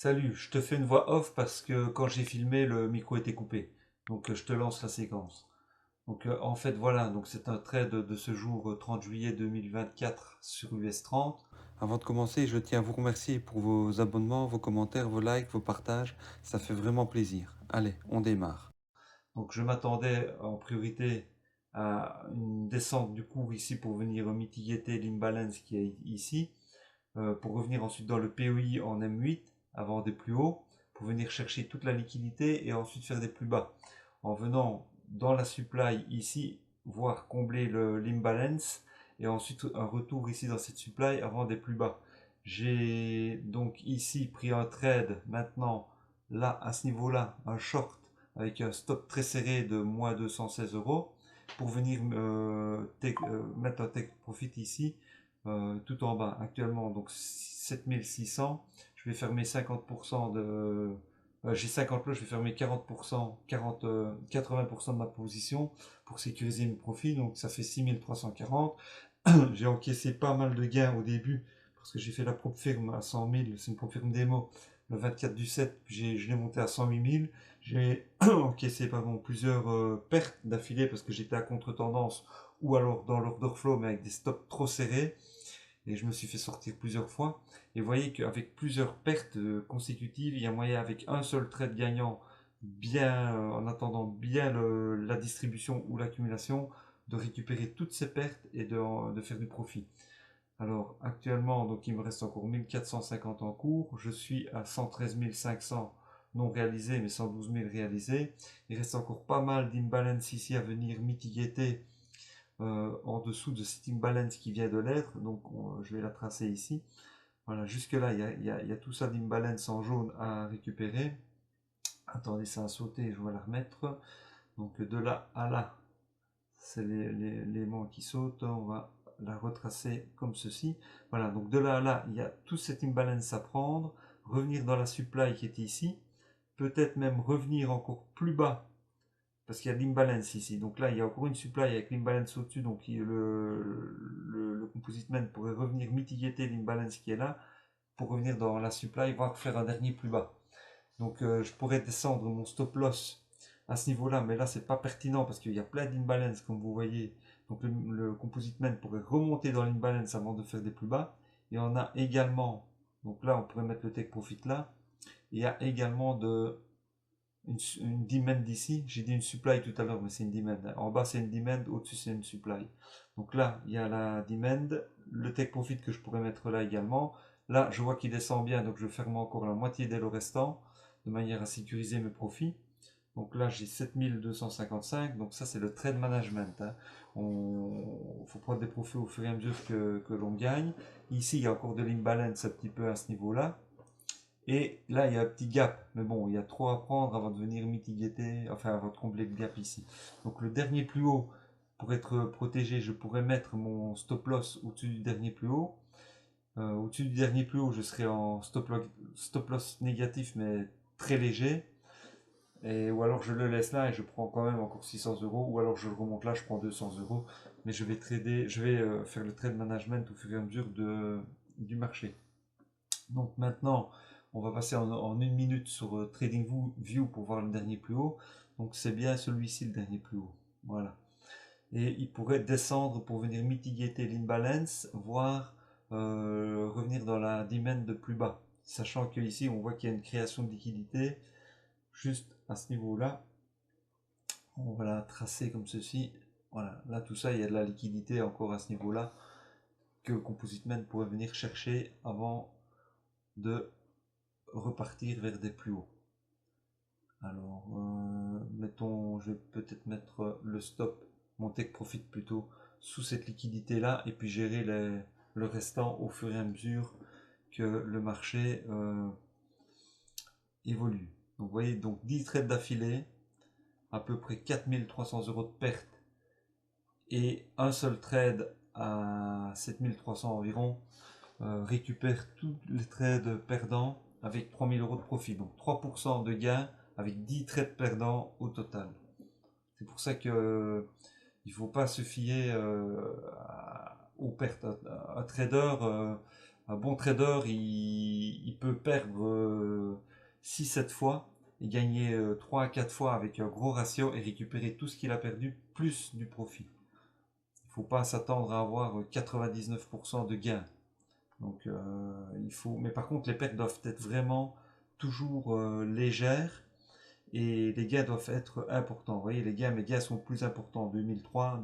Salut, je te fais une voix off parce que quand j'ai filmé, le micro était coupé. Donc je te lance la séquence. Donc en fait voilà, donc c'est un trade de ce jour 30 juillet 2024 sur US 30. Avant de commencer, je tiens à vous remercier pour vos abonnements, vos commentaires, vos likes, vos partages. Ça fait vraiment plaisir. Allez, on démarre. Donc je m'attendais en priorité à une descente du cours ici pour venir mitiguer l'imbalance qui est ici. Pour revenir ensuite dans le POI en M8 avant des plus hauts, pour venir chercher toute la liquidité et ensuite faire des plus bas. En venant dans la supply ici, voir combler l'imbalance et ensuite un retour ici dans cette supply avant des plus bas. J'ai donc ici pris un trade maintenant, là à ce niveau-là, un short avec un stop très serré de moins 216 euros pour venir mettre un take profit ici tout en bas actuellement, donc 7600. Je vais fermer 50% de. J'ai 50 lots, je vais fermer 40%, 80% de ma position pour sécuriser mes profits, donc ça fait 6340. J'ai encaissé pas mal de gains au début parce que j'ai fait la propre firme à 100 000, c'est une propre firme démo le 24 du 7, je l'ai monté à 108 000. J'ai encaissé pardon, plusieurs pertes d'affilée parce que j'étais à contre-tendance ou alors dans l'order flow mais avec des stops trop serrés et je me suis fait sortir plusieurs fois. Et vous voyez qu'avec plusieurs pertes consécutives, il y a moyen avec un seul trade gagnant, bien en attendant bien la distribution ou l'accumulation, de récupérer toutes ces pertes et de faire du profit. Alors actuellement, donc il me reste encore 1450 en cours. Je suis à 113 500 non réalisés, mais 112 000 réalisés. Il reste encore pas mal d'imbalance ici à venir mitiguer en dessous de cette imbalance qui vient de l'être. Donc je vais la tracer ici. Voilà, jusque là, il y a tout ça d'imbalance en jaune à récupérer. Attendez, ça a sauté, je vais la remettre. Donc de là à là, c'est l'élément qui saute. On va la retracer comme ceci. Voilà, donc de là à là, il y a tout cet imbalance à prendre. Revenir dans la supply qui était ici. Peut-être même revenir encore plus bas parce qu'il y a de l'imbalance ici. Donc là, il y a encore une supply avec l'imbalance au-dessus. Donc le composite man pourrait revenir mitiguer l'imbalance qui est là pour revenir dans la supply, voire faire un dernier plus bas. Donc je pourrais descendre mon stop loss à ce niveau-là, mais là c'est pas pertinent parce qu'il y a plein d'imbalance comme vous voyez. Donc le composite man pourrait remonter dans l'imbalance avant de faire des plus bas. Et on a également, donc là on pourrait mettre le take profit là. Il y a également une demand ici. J'ai dit une supply tout à l'heure, mais c'est une demand. En bas, c'est une demand, au-dessus, c'est une supply. Donc là, il y a la demand, le take profit que je pourrais mettre là également. Là, je vois qu'il descend bien, donc je ferme encore la moitié des lots restants, de manière à sécuriser mes profits. Donc là, j'ai 7255. Donc ça, c'est le trade management. Hein. Il faut prendre des profits au fur et à mesure que l'on gagne. Ici, il y a encore de l'imbalance un petit peu à ce niveau-là. Et là, il y a un petit gap. Mais bon, il y a trop à prendre avant de venir mitiguer, enfin avant de combler le gap ici. Donc le dernier plus haut, pour être protégé, je pourrais mettre mon stop loss au-dessus du dernier plus haut. Au-dessus du dernier plus haut, je serai en stop loss négatif, mais très léger. Ou alors je le laisse là et je prends quand même encore 600 euros. Ou alors je le remonte là, je prends 200 euros. Mais je vais trader, je vais faire le trade management au fur et à mesure du marché. Donc maintenant, on va passer en une minute sur TradingView pour voir le dernier plus haut. Donc c'est bien celui-ci le dernier plus haut. Voilà. Et il pourrait descendre pour venir mitiguer l'imbalance, voire revenir dans la demand de plus bas. Sachant qu'ici, on voit qu'il y a une création de liquidité juste à ce niveau-là. On va la tracer comme ceci. Voilà, là tout ça, il y a de la liquidité encore à ce niveau-là que Composite Man pourrait venir chercher avant de repartir vers des plus hauts. Alors, mettons, je vais peut-être mettre le stop, mon take profit plutôt, sous cette liquidité-là, et puis gérer le restant au fur et à mesure que le marché évolue. Donc, vous voyez, donc 10 trades d'affilée, à peu près 4300 euros de perte, et un seul trade à 7300 environ, récupère tous les trades perdants avec 3000 euros de profit. Donc 3% de gain avec 10 trades perdants au total. C'est pour ça que il ne faut pas se fier aux pertes. Un trader Un bon trader, il peut perdre 6-7 fois et gagner 3 à 4 fois avec un gros ratio et récupérer tout ce qu'il a perdu plus du profit. Il ne faut pas s'attendre à avoir 99% de gains. Donc il faut. Mais par contre, les pertes doivent être vraiment toujours légères et les gains doivent être importants. Vous voyez, mes gains sont plus importants. 2003,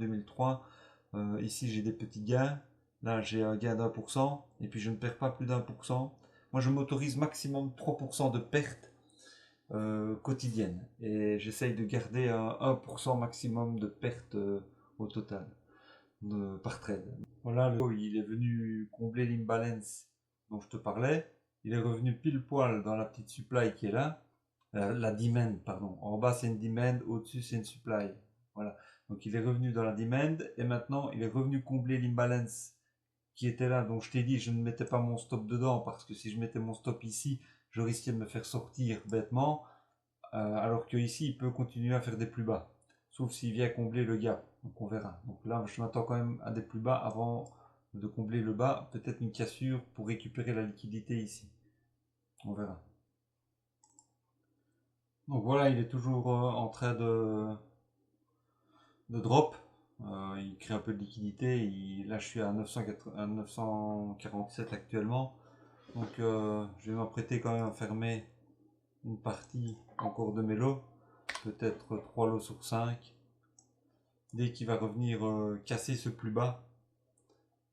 ici j'ai des petits gains. Là j'ai un gain d'1% et puis je ne perds pas plus d'1%. Moi je m'autorise maximum 3% de pertes quotidiennes et j'essaye de garder un 1% maximum de pertes au total par trade. Voilà, il est venu combler l'imbalance dont je te parlais. Il est revenu pile poil dans la petite supply qui est là. La demand, pardon. En bas, c'est une demand, au-dessus, c'est une supply. Voilà. Donc, il est revenu dans la demand et maintenant, il est revenu combler l'imbalance qui était là. Donc, je t'ai dit, je ne mettais pas mon stop dedans parce que si je mettais mon stop ici, je risquais de me faire sortir bêtement. Alors que ici, il peut continuer à faire des plus bas. Sauf s'il vient combler le gap. Donc, on verra. Donc là, je m'attends quand même à des plus bas avant de combler le bas. Peut-être une cassure pour récupérer la liquidité ici. On verra. Donc voilà, il est toujours en train de drop. Il crée un peu de liquidité. Là, je suis à 947 actuellement. Donc je vais m'apprêter quand même à fermer une partie encore de mes lots. Peut-être 3 lots sur 5. Dès qu'il va revenir casser ce plus bas,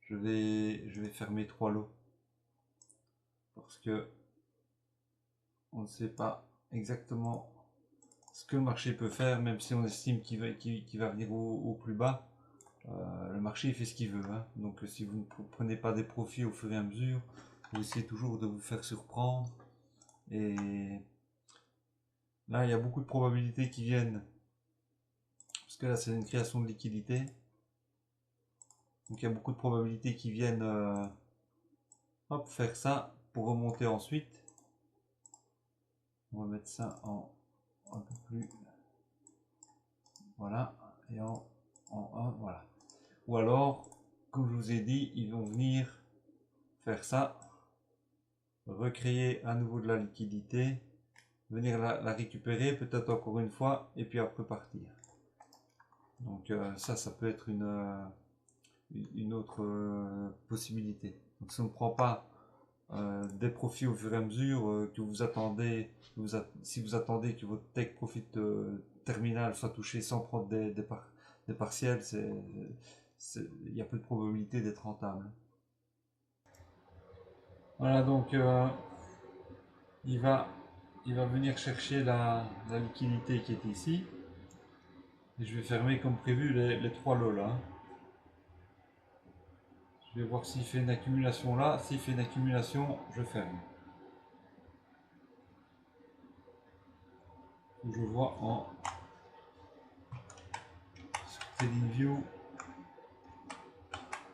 je vais fermer 3 lots. Parce que on ne sait pas exactement ce que le marché peut faire, même si on estime qu'il va venir au plus bas. Le marché il fait ce qu'il veut. Hein. Donc si vous ne prenez pas des profits au fur et à mesure, vous essayez toujours de vous faire surprendre. Et là, il y a beaucoup de probabilités qui viennent. Parce que là, c'est une création de liquidité. Donc il y a beaucoup de probabilités qui viennent hop, faire ça pour remonter ensuite. On va mettre ça en un peu plus. Voilà. Et en 1, voilà. Ou alors, comme je vous ai dit, ils vont venir faire ça, recréer à nouveau de la liquidité, venir la récupérer peut-être encore une fois, et puis après partir. Donc ça peut être une autre possibilité. Donc si on ne prend pas des profits au fur et à mesure que vous attendez, si vous attendez que votre take profit terminal soit touché sans prendre des partiels, il y a peu de probabilité d'être rentable. Voilà, donc il va venir chercher la liquidité qui est ici. Et je vais fermer comme prévu les 3 lots là. Je vais voir s'il fait une accumulation là. S'il fait une accumulation, je ferme. Je vois en TradingView.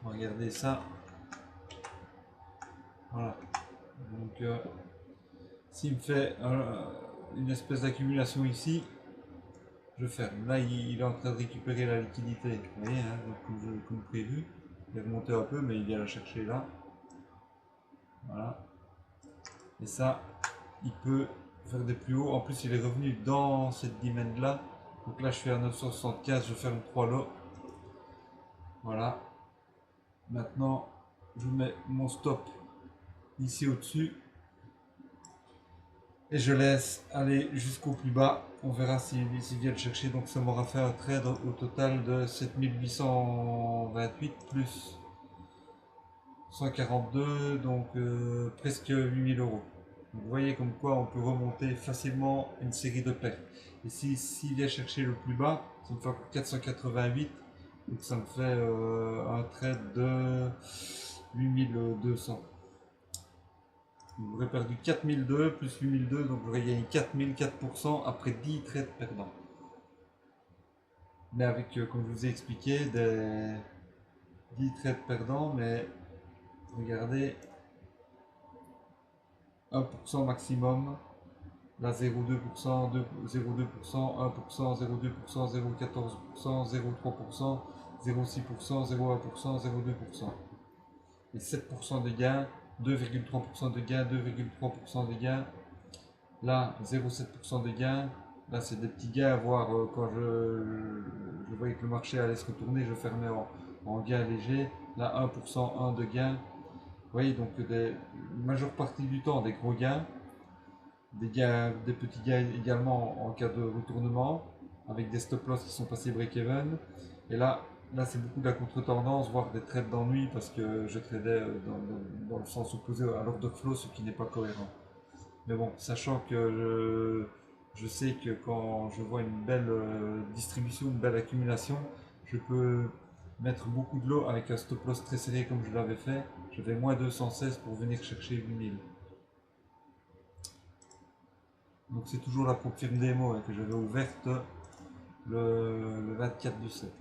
On va regarder ça. Voilà. Donc s'il me fait une espèce d'accumulation ici, je ferme. Là, il est en train de récupérer la liquidité. Vous voyez, hein, comme prévu. Il est remonté un peu, mais il vient la chercher là. Voilà. Et ça, il peut faire des plus hauts. En plus, il est revenu dans cette demand là. Donc là, je suis à 975, je ferme 3 lots. Voilà. Maintenant, je mets mon stop ici au-dessus. Et je laisse aller jusqu'au plus bas. On verra s'il vient le chercher. Donc ça m'aura fait un trade au total de 7828 plus 142, donc presque 8000 euros. Donc, vous voyez comme quoi on peut remonter facilement une série de pertes. Et s'il vient chercher le plus bas, ça me fait encore 488. Donc ça me fait un trade de 8200. J'aurais perdu 4002 plus 8002, donc j'aurais gagné 4004% après 10 trades perdants. Mais avec, comme je vous ai expliqué, des 10 trades perdants, mais regardez, 1% maximum, là 0,2%, 0,2%, 1%, 0,2%, 0,14%, 0,3%, 0,6%, 0,1%, 0,2%. Et 7% de gains 2,3% de gain, 2,3% de gain. Là, 0,7% de gain. Là, c'est des petits gains à voir quand je voyais que le marché allait se retourner, je fermais en gain léger. Là, 1%, 1 de gain. Vous voyez, donc la majeure partie du temps, des gros gains. Des petits gains également en cas de retournement, avec des stop loss qui sont passés break-even. Et là c'est beaucoup de la contre-tendance, voire des trades d'ennui, parce que je tradais dans le sens opposé à l'order flow, ce qui n'est pas cohérent. Mais bon, sachant que je sais que quand je vois une belle distribution, une belle accumulation, je peux mettre beaucoup de lot avec un stop loss très serré comme je l'avais fait. Je vais moins 216 pour venir chercher 8000. Donc c'est toujours la paupière démo que j'avais ouverte le 24 du 7.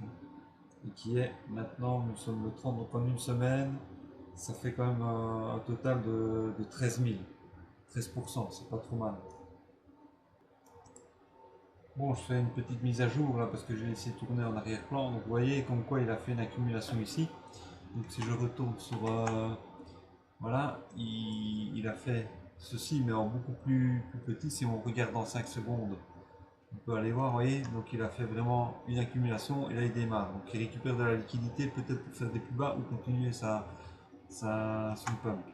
Et qui est maintenant, nous sommes le 30, donc en une semaine, ça fait quand même un total de 13 000. 13%, c'est pas trop mal. Bon, je fais une petite mise à jour là parce que j'ai laissé tourner en arrière-plan. Donc vous voyez comme quoi il a fait une accumulation ici. Donc si je retourne sur... voilà, il a fait ceci mais en beaucoup plus petit. Si on regarde dans 5 secondes, on peut aller voir, vous voyez, donc il a fait vraiment une accumulation et là il démarre. Donc il récupère de la liquidité peut-être pour faire des plus bas ou continuer son pump.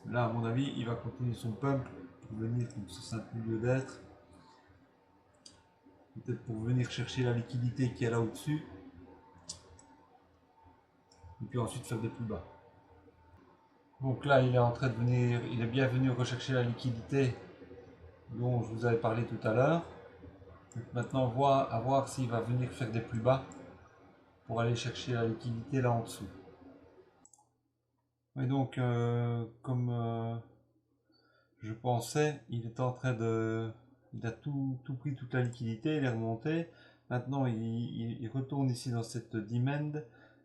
Là à mon avis il va continuer son pump pour venir sur ce simple milieu d'être. Peut-être pour venir chercher la liquidité qui est là au-dessus. Et puis ensuite faire des plus bas. Donc là il est en train de venir, il est bien venu rechercher la liquidité dont je vous avais parlé tout à l'heure. Maintenant à voir s'il va venir faire des plus bas pour aller chercher la liquidité là en dessous. Et donc, comme je pensais, il est en train de... Il a tout pris, toute la liquidité, il est remonté. Maintenant, il retourne ici dans cette demand.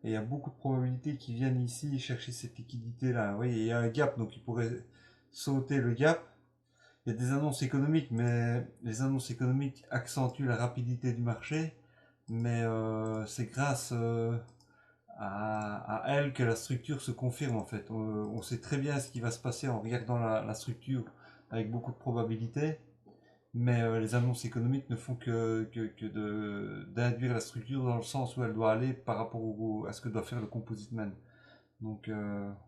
Et il y a beaucoup de probabilités qu'il vienne ici chercher cette liquidité-là. Vous voyez, il y a un gap, donc il pourrait sauter le gap. Il y a des annonces économiques, mais les annonces économiques accentuent la rapidité du marché. Mais c'est grâce à elle que la structure se confirme en fait. On sait très bien ce qui va se passer en regardant la structure avec beaucoup de probabilité, mais les annonces économiques ne font que d'induire la structure dans le sens où elle doit aller par rapport à ce que doit faire le composite man. Donc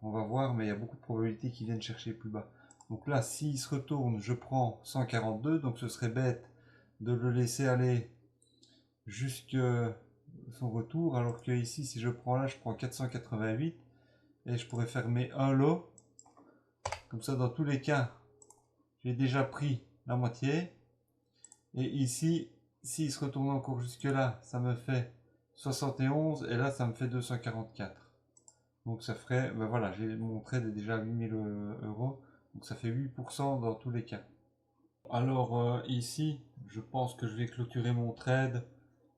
on va voir, mais il y a beaucoup de probabilités qu'ils viennent chercher plus bas. Donc là, s'il se retourne, je prends 142, donc ce serait bête de le laisser aller jusque son retour, alors que ici, si je prends là, je prends 488 et je pourrais fermer un lot. Comme ça, dans tous les cas, j'ai déjà pris la moitié. Et ici, s'il se retourne encore jusque là, ça me fait 71 et là, ça me fait 244. Donc ça ferait, ben voilà, j'ai mon trade est déjà à 8000 euros. Donc ça fait 8% dans tous les cas. Alors ici, je pense que je vais clôturer mon trade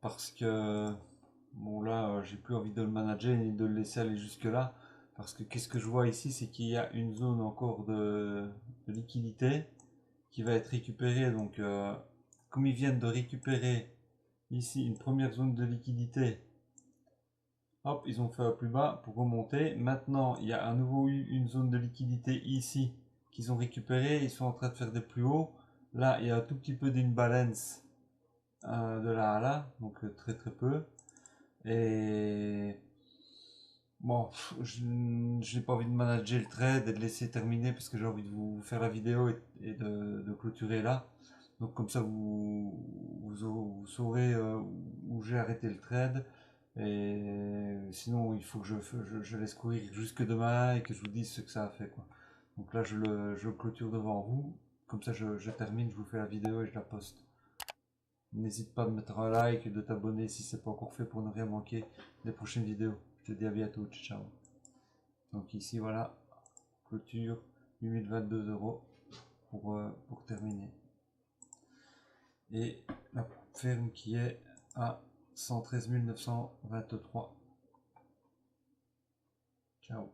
parce que bon là, j'ai plus envie de le manager ni de le laisser aller jusque là. Parce que qu'est-ce que je vois ici, c'est qu'il y a une zone encore de liquidité qui va être récupérée. Donc comme ils viennent de récupérer ici une première zone de liquidité, hop, ils ont fait un plus bas pour remonter. Maintenant, il y a à nouveau eu une zone de liquidité ici qu'ils ont récupéré. Ils sont en train de faire des plus hauts. Là, il y a un tout petit peu d'imbalance de là à là, donc très très peu. Et bon, je n'ai pas envie de manager le trade et de laisser terminer parce que j'ai envie de vous faire la vidéo et de clôturer là. Donc comme ça vous saurez où j'ai arrêté le trade. Et sinon il faut que je laisse courir jusque demain et que je vous dise ce que ça a fait quoi. Donc là je le clôture devant vous. Comme ça je termine, je vous fais la vidéo et je la poste. N'hésite pas à mettre un like et de t'abonner si ce n'est pas encore fait pour ne rien manquer des prochaines vidéos. Je te dis à bientôt, ciao. Donc ici voilà, clôture 8022 euros pour terminer. Et la ferme qui est à 113 923. Ciao.